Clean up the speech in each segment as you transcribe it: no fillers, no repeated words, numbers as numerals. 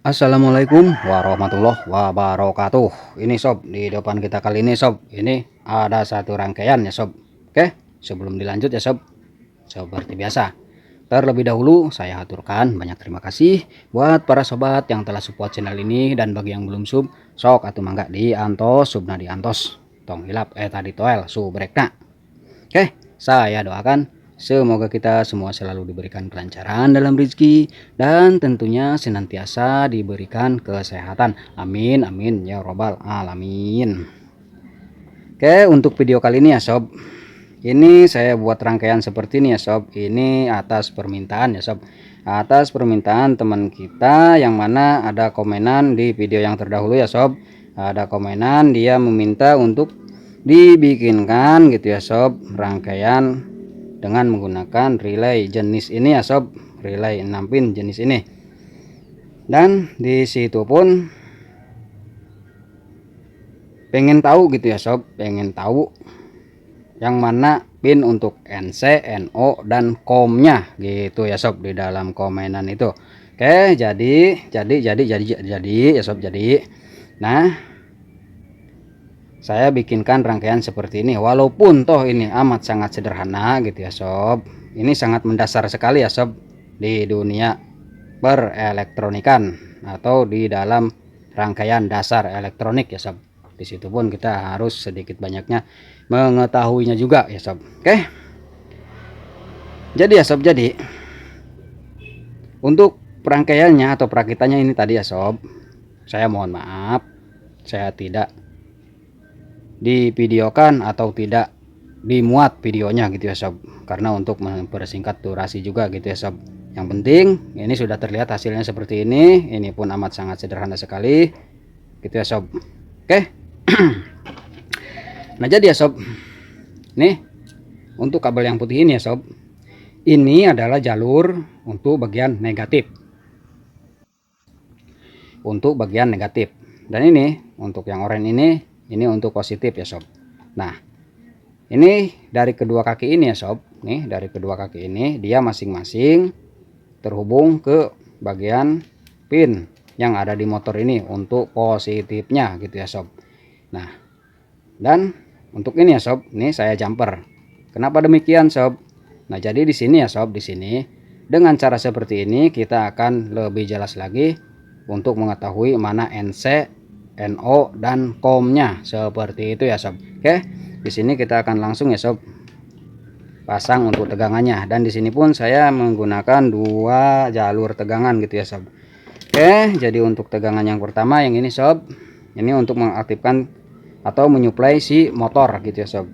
Assalamualaikum warahmatullahi wabarakatuh. Ini sob, di depan kita kali ini sob, ini ada satu rangkaian ya sob. Oke, sebelum dilanjut ya sob, seperti biasa, terlebih dahulu saya aturkan banyak terima kasih buat para sobat yang telah support channel ini, dan bagi yang belum sub, sok atau mangga di antos subna di antos tong hilap tadi toel subrekna. Oke, saya doakan semoga kita semua selalu diberikan kelancaran dalam rezeki dan tentunya senantiasa diberikan kesehatan. Amin amin ya robbal alamin. Oke, untuk video kali ini ya sob, ini saya buat rangkaian seperti ini ya sob. Ini atas permintaan ya sob, atas permintaan teman kita yang mana ada komenan di video yang terdahulu ya sob. Ada komenan dia meminta untuk dibikinkan gitu ya sob, rangkaian dengan menggunakan relay jenis ini ya sob, relay 6 pin jenis ini. Dan di situ pun pengen tahu gitu ya sob, pengen tahu yang mana pin untuk NC, NO dan COM-nya gitu ya sob di dalam komenan itu. Oke, jadi ya sob, jadi. Nah, saya bikinkan rangkaian seperti ini, walaupun toh ini amat sangat sederhana gitu ya sob. Ini sangat mendasar sekali ya sob di dunia perelektronikan atau di dalam rangkaian dasar elektronik ya sob. Di situ pun kita harus sedikit banyaknya mengetahuinya juga ya sob. Oke, jadi ya sob, jadi untuk perangkaiannya atau perakitannya ini tadi ya sob, saya mohon maaf saya tidak divideokan atau tidak dimuat videonya gitu ya sob, karena untuk mempersingkat durasi juga gitu ya sob. Yang penting ini sudah terlihat hasilnya seperti ini pun amat sangat sederhana sekali gitu ya sob. Oke. Nah, jadi ya sob, nih untuk kabel yang putih ini ya sob, ini adalah jalur untuk bagian negatif, untuk bagian negatif, dan ini untuk yang oranye ini untuk positif ya sob. Nah, ini dari kedua kaki ini ya sob, nih dari kedua kaki ini dia masing-masing terhubung ke bagian pin yang ada di motor ini untuk positifnya gitu ya sob. Nah, dan untuk ini ya sob, ini saya jumper. Kenapa demikian sob? Nah, jadi di sini ya sob, di sini dengan cara seperti ini kita akan lebih jelas lagi untuk mengetahui mana NC, NO dan COM-nya seperti itu ya sob. Oke, di sini kita akan langsung ya sob pasang untuk tegangannya, dan di sini pun saya menggunakan dua jalur tegangan gitu ya sob. Oke, jadi untuk tegangan yang pertama yang ini sob, ini untuk mengaktifkan atau menyuplai si motor gitu ya sob.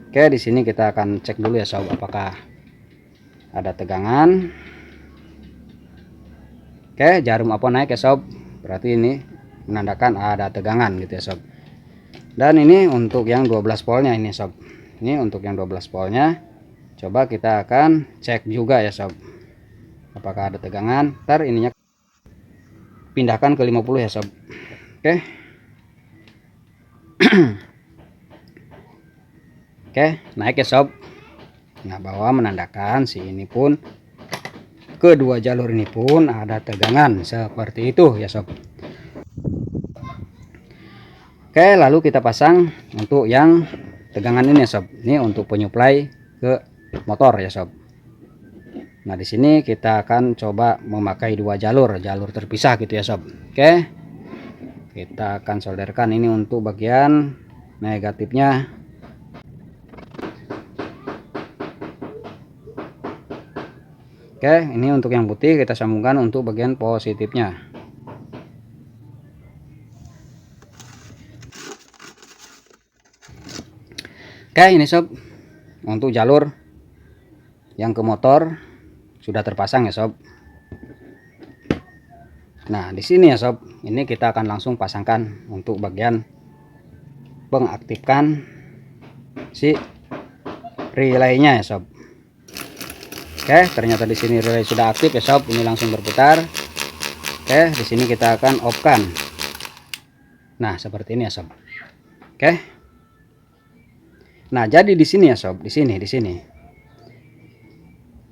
Oke, di sini kita akan cek dulu ya sob apakah ada tegangan. Oke, jarum apa naik ya sob, berarti ini menandakan ada tegangan gitu ya sob. Dan ini untuk yang 12 voltnya ini sob, ini untuk yang 12 voltnya coba kita akan cek juga ya sob apakah ada tegangan. Ntar ininya pindahkan ke 50 ya sob. Oke. Oke, naik ya sob. Nah, bahwa menandakan si ini pun kedua jalur ini pun ada tegangan seperti itu ya sob. Oke, lalu kita pasang untuk yang tegangan ini ya sob. Ini untuk penyuplai ke motor ya sob. Nah, di sini kita akan coba memakai dua jalur terpisah gitu ya sob. Oke, kita akan solderkan ini untuk bagian negatifnya. Oke, ini untuk yang putih kita sambungkan untuk bagian positifnya. Oke, ini sob untuk jalur yang ke motor sudah terpasang ya sob. Nah, di sini ya sob, ini kita akan langsung pasangkan untuk bagian mengaktifkan si relaynya ya sob. Oke, ternyata di sini relay sudah aktif ya sob, ini langsung berputar. Oke, di sini kita akan off kan. Nah, seperti ini ya sob. Oke. Nah, jadi di sini ya sob, di sini.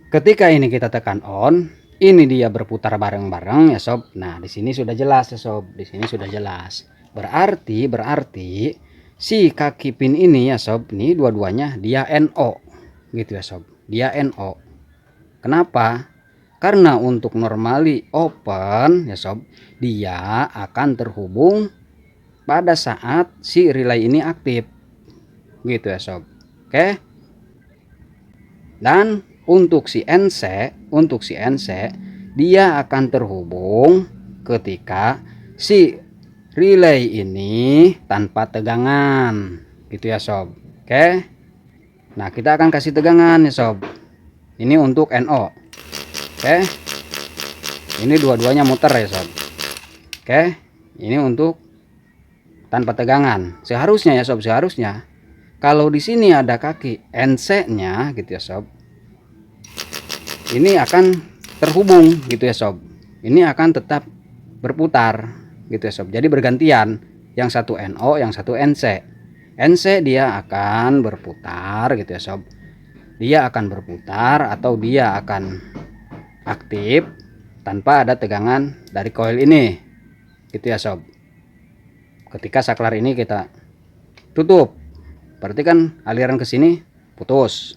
Ketika ini kita tekan on, ini dia berputar bareng-bareng ya sob. Nah di sini sudah jelas ya sob, di sini sudah jelas. Berarti si kaki pin ini ya sob, ini dua-duanya dia NO gitu ya sob, dia NO. Kenapa? Karena untuk normally open ya sob, dia akan terhubung pada saat si relay ini aktif gitu ya sob. Oke. Dan untuk si NC dia akan terhubung ketika si relay ini tanpa tegangan gitu ya sob. Oke. Nah kita akan kasih tegangan ya sob, ini untuk NO. Oke, ini dua-duanya muter ya sob. Oke, ini untuk tanpa tegangan. Seharusnya ya sob, seharusnya kalau di sini ada kaki NC nya gitu ya sob, ini akan terhubung gitu ya sob, ini akan tetap berputar gitu ya sob. Jadi bergantian, yang satu NO, yang satu NC. NC dia akan berputar gitu ya sob, dia akan berputar atau dia akan aktif tanpa ada tegangan dari coil ini gitu ya sob. Ketika saklar ini kita tutup, berarti kan aliran ke sini putus.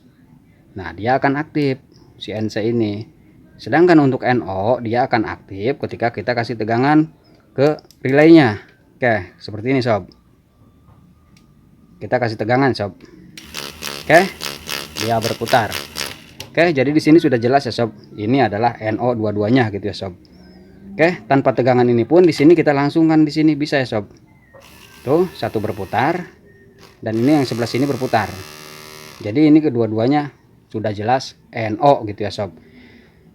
Nah dia akan aktif si NC ini. Sedangkan untuk NO dia akan aktif ketika kita kasih tegangan ke relaynya. Oke, seperti ini sob. Kita kasih tegangan sob. Oke, dia berputar. Oke, jadi di sini sudah jelas ya sob. Ini adalah NO dua-duanya gitu ya sob. Oke, tanpa tegangan ini pun di sini kita langsungkan di sini bisa ya sob. Tuh, satu berputar dan ini yang sebelah sini berputar. Jadi ini kedua-duanya sudah jelas NO gitu ya sob.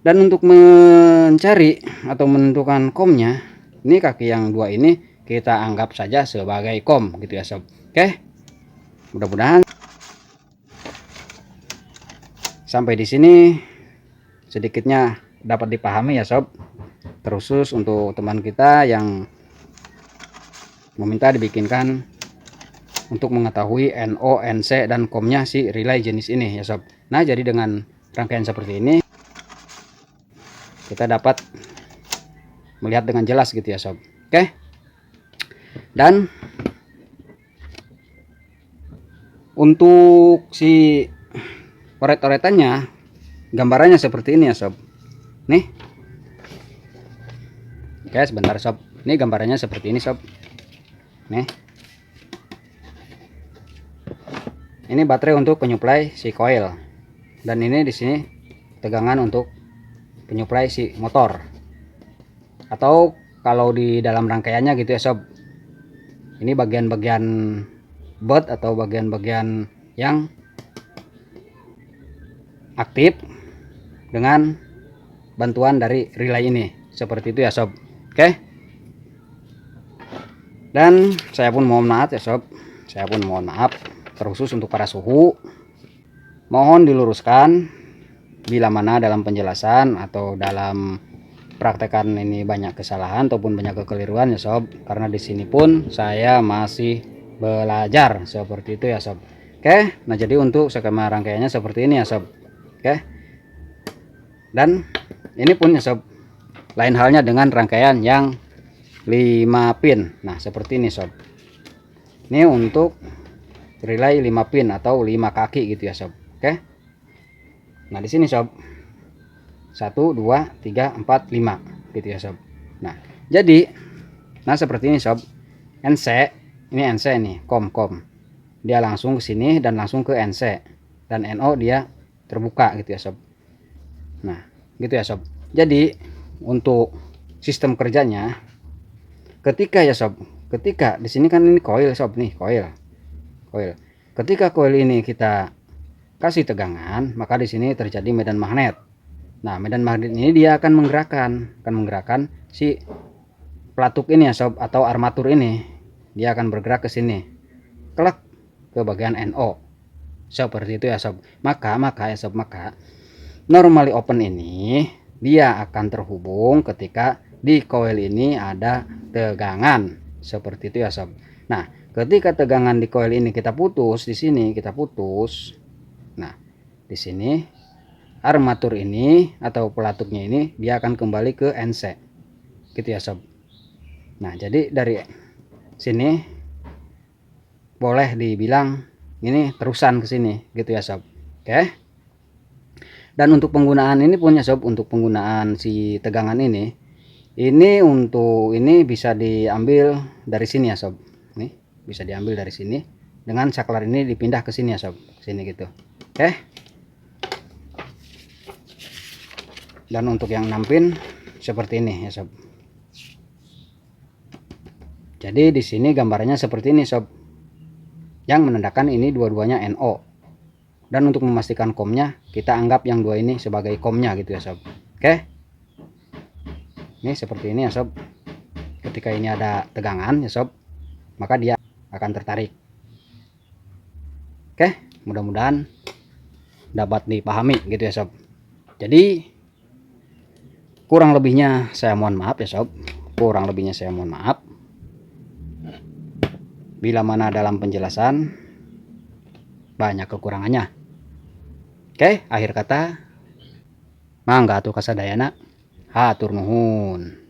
Dan untuk mencari atau menentukan komnya, ini kaki yang dua ini kita anggap saja sebagai kom gitu ya sob. Oke. Mudah-mudahan sampai di sini sedikitnya dapat dipahami ya sob. Terkhusus untuk teman kita yang meminta dibikinkan untuk mengetahui NO, NC dan komnya si relay jenis ini ya sob. Nah jadi dengan rangkaian seperti ini kita dapat melihat dengan jelas gitu ya sob. Oke. Dan untuk si oret-oretannya gambarannya seperti ini ya sob. Nih. Oke, sebentar sob. Ini gambarannya seperti ini sob. Nih. Ini baterai untuk penyuplai si coil. Dan ini di sini tegangan untuk penyuplai si motor. Atau kalau di dalam rangkaiannya gitu ya sob. Ini bagian-bagian bot atau bagian-bagian yang aktif dengan bantuan dari relay ini seperti itu ya sob. Oke. Dan saya pun mohon maaf ya sob, saya pun mohon maaf terkhusus untuk para suhu, mohon diluruskan bila mana dalam penjelasan atau dalam praktekan ini banyak kesalahan ataupun banyak kekeliruan ya sob, karena di sini pun saya masih belajar seperti itu ya sob. Oke, nah jadi untuk skema rangkaiannya seperti ini ya sob. Oke, dan ini pun ya sob, lain halnya dengan rangkaian yang 5 pin. Nah seperti ini sob, ini untuk relay 5 pin atau 5 kaki gitu ya sob. Oke, nah di sini sob 1 2 3 4 5 gitu ya sob. Nah jadi seperti ini sob, NC ini NC nih, kom dia langsung ke sini dan langsung ke NC, dan NO dia terbuka gitu ya sob. Nah gitu ya sob. Jadi untuk sistem kerjanya ketika ya sob, ketika di sini kan ini coil sob, nih coil. Ketika coil ini kita kasih tegangan, maka di sini terjadi medan magnet. Nah medan magnet ini dia akan menggerakkan si pelatuk ini ya sob, atau armatur ini. Dia akan bergerak ke sini, kelak ke bagian NO seperti itu ya sob. Maka ya sob, maka normally open ini dia akan terhubung ketika di coil ini ada tegangan seperti itu ya sob. Nah ketika tegangan di coil ini kita putus, di sini kita putus, nah di sini armatur ini atau pelatugnya ini dia akan kembali ke NC gitu ya sob. Nah jadi dari sini boleh dibilang ini terusan ke sini gitu ya sob. Oke. Dan untuk penggunaan ini punya sob, untuk penggunaan si tegangan ini untuk ini bisa diambil dari sini ya sob. Nih bisa diambil dari sini, dengan saklar ini dipindah ke sini ya sob, sini gitu. Oke. Dan untuk yang 6 pin seperti ini ya sob. Jadi di sini gambarnya seperti ini sob, yang menandakan ini dua-duanya NO. Dan untuk memastikan komnya, kita anggap yang dua ini sebagai komnya gitu ya sob. Oke, ini seperti ini ya sob. Ketika ini ada tegangan ya sob, maka dia akan tertarik. Oke, mudah-mudahan dapat dipahami gitu ya sob. Jadi kurang lebihnya saya mohon maaf ya sob, kurang lebihnya saya mohon maaf bila mana dalam penjelasan banyak kekurangannya. Oke, akhir kata mangga atuh kasadayana, hatur nuhun.